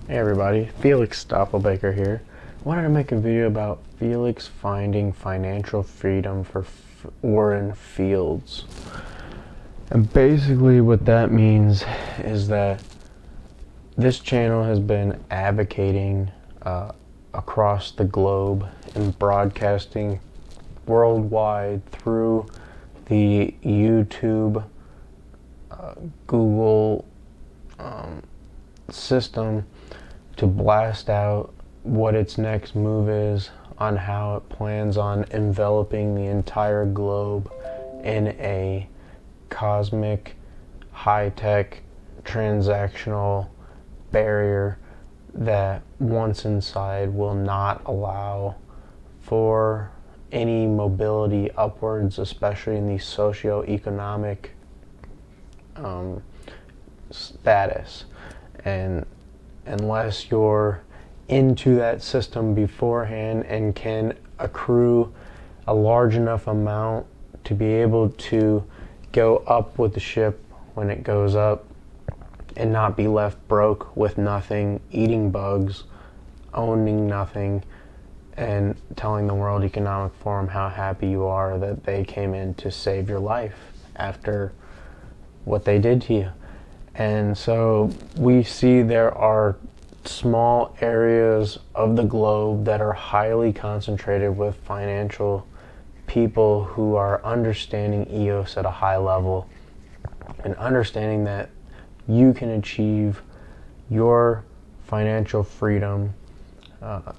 Hey everybody, Felix Stoppelbaker here. I wanted to make a video about Felix finding financial freedom for Warren Fields. And basically what that means is that this channel has been advocating across the globe and broadcasting worldwide through the YouTube, Google system to blast out what its next move is on how it plans on enveloping the entire globe in a cosmic, high-tech, transactional barrier that once inside will not allow for any mobility upwards, especially in the socio-economic status. And unless you're into that system beforehand and can accrue a large enough amount to be able to go up with the ship when it goes up and not be left broke with nothing, eating bugs, owning nothing, and telling the World Economic Forum how happy you are that they came in to save your life after what they did to you. And so we see there are small areas of the globe that are highly concentrated with financial people who are understanding EOS at a high level and understanding that you can achieve your financial freedom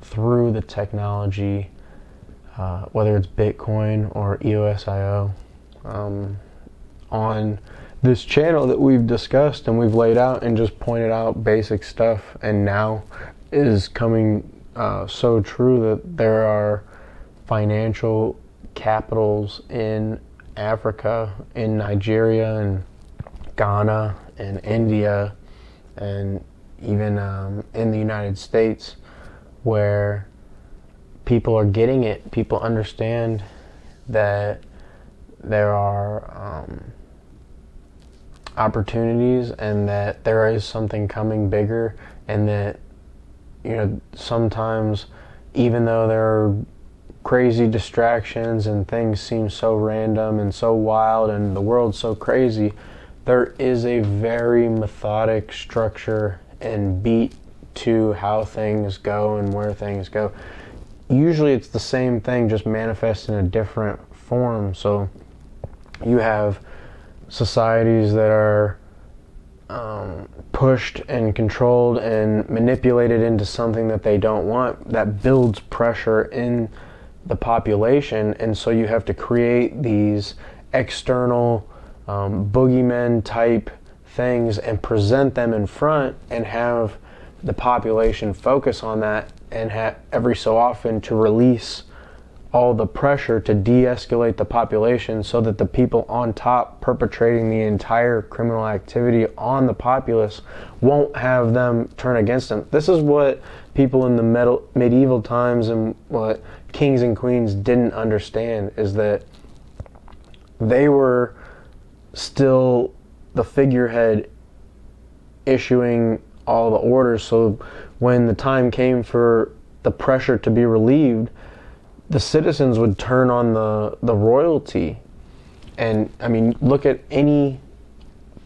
through the technology, whether it's Bitcoin or eosio, on this channel that we've discussed and we've laid out and just pointed out basic stuff, and now is coming so true that there are financial capitals in Africa, in Nigeria and Ghana and India, and even in the United States, where people are getting it. People understand that there are opportunities and that there is something coming bigger, and that, you know, sometimes even though there are crazy distractions and things seem so random and so wild and the world's so crazy, there is a very methodic structure and beat to how things go and where things go. Usually it's the same thing, just manifest in a different form. So you have societies that are pushed and controlled and manipulated into something that they don't want, that builds pressure in the population, and so you have to create these external boogeymen type things and present them in front and have the population focus on that, and every so often to release all the pressure to de-escalate the population so that the people on top perpetrating the entire criminal activity on the populace won't have them turn against them. This is what people in the medieval times and what kings and queens didn't understand, is that they were still the figurehead issuing all the orders. So when the time came for the pressure to be relieved, the citizens would turn on the royalty. And I mean, look at any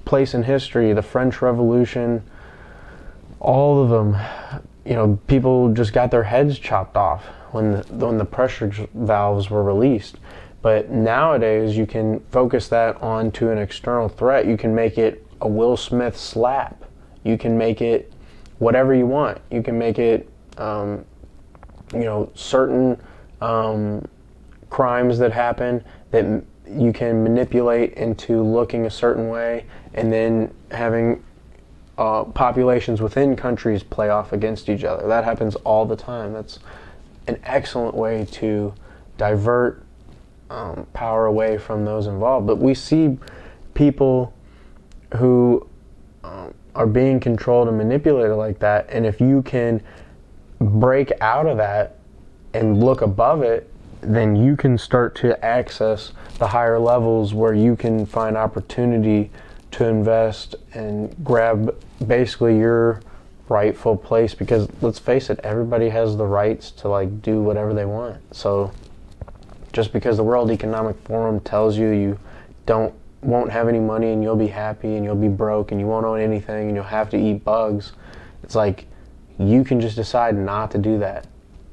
place in history, the French Revolution, all of them, you know, people just got their heads chopped off when the pressure valves were released. But nowadays you can focus that onto an external threat. You can make it a Will Smith slap. You can make it whatever you want. You can make it, certain crimes that happen that you can manipulate into looking a certain way, and then having populations within countries play off against each other. That happens all the time. That's an excellent way to divert power away from those involved. But we see people who are being controlled and manipulated like that, and if you can break out of that and look above it, then you can start to access the higher levels where you can find opportunity to invest and grab basically your rightful place, because let's face it, everybody has the rights to like do whatever they want. So just because the World Economic Forum tells you you won't have any money and you'll be happy and you'll be broke and you won't own anything and you'll have to eat bugs, it's like you can just decide not to do that.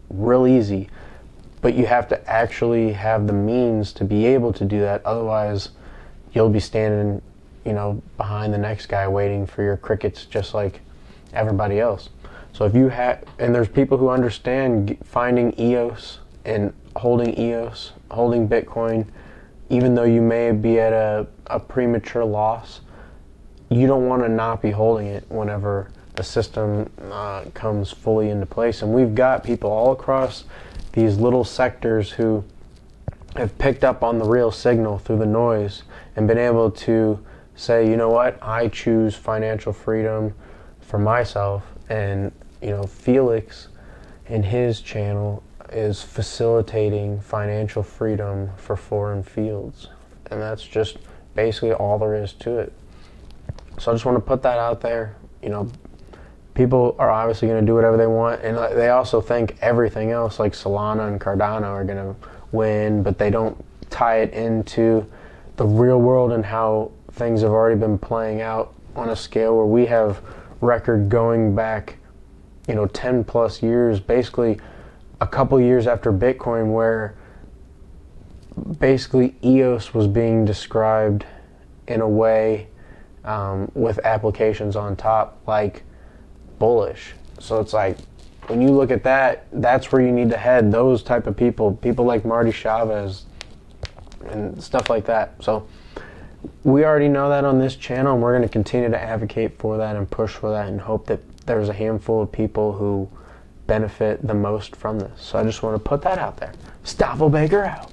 Real easy. But you have to actually have the means to be able to do that. Otherwise, you'll be standing, behind the next guy waiting for your crickets just like everybody else. So if you have, and there's people who understand finding EOS and holding Bitcoin, even though you may be at a premature loss, you don't want to not be holding it whenever the system comes fully into place. And we've got people all across these little sectors who have picked up on the real signal through the noise and been able to say, you know what, I choose financial freedom for myself. And Felix in his channel is facilitating financial freedom for foreign fields, and that's just basically all there is to it. So I just want to put that out there. People are obviously going to do whatever they want, and they also think everything else like Solana and Cardano are going to win, but they don't tie it into the real world and how things have already been playing out on a scale where we have record going back 10 plus years, basically a couple years after Bitcoin, where basically EOS was being described in a way with applications on top like bullish. So it's like when you look at that, that's where you need to head. Those type of people like Marty Chavez and stuff like that. So we already know that on this channel, and we're going to continue to advocate for that and push for that and hope that there's a handful of people who benefit the most from this. So I just want to put that out there. Stoffel Baker out.